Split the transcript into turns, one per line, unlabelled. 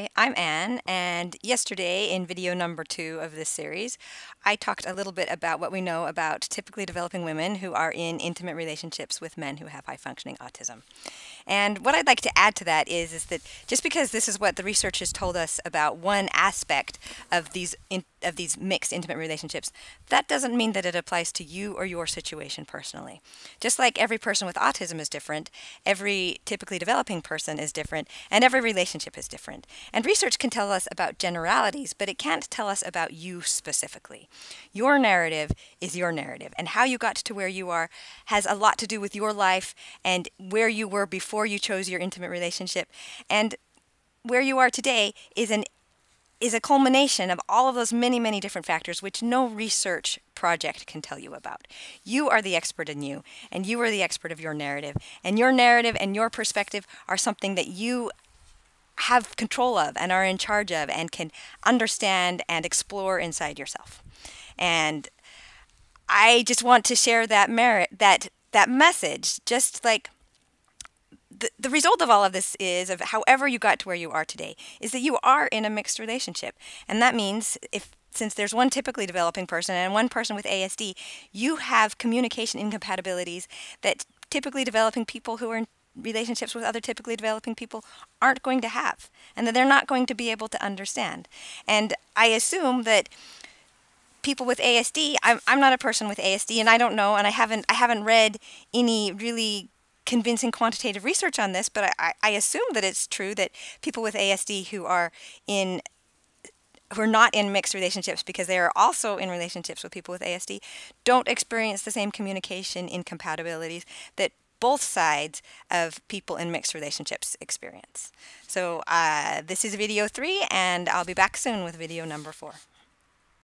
Hi, I'm Anne, and yesterday in video number 2 of this series, I talked a little bit about what we know about typically developing women who are in intimate relationships with men who have high-functioning autism. And what I'd like to add to that is that just because this is what the research has told us about one aspect of these mixed intimate relationships, that doesn't mean that it applies to you or your situation personally. Just like every person with autism is different, every typically developing person is different, and every relationship is different. And research can tell us about generalities, but it can't tell us about you specifically. Your narrative is your narrative, and how you got to where you are has a lot to do with your life and where you were before you chose your intimate relationship. And where you are today is a culmination of all of those many, many different factors which no research project can tell you about. You are the expert in you, and you are the expert of your narrative. And your perspective are something that you have control of and are in charge of and can understand and explore inside yourself. And I just want to share that that message, just like the result of all of this is, of however you got to where you are today, is that you are in a mixed relationship. And that means since there's one typically developing person and one person with ASD, you have communication incompatibilities that typically developing people who are in relationships with other typically developing people aren't going to have, and that they're not going to be able to understand. And I assume that people with ASD, I'm not a person with ASD, and I don't know, and I haven't read any really convincing quantitative research on this, but I assume that it's true that people with ASD who are not in mixed relationships because they are also in relationships with people with ASD don't experience the same communication incompatibilities that both sides of people in mixed relationships experience. So this is video 3, and I'll be back soon with video number 4.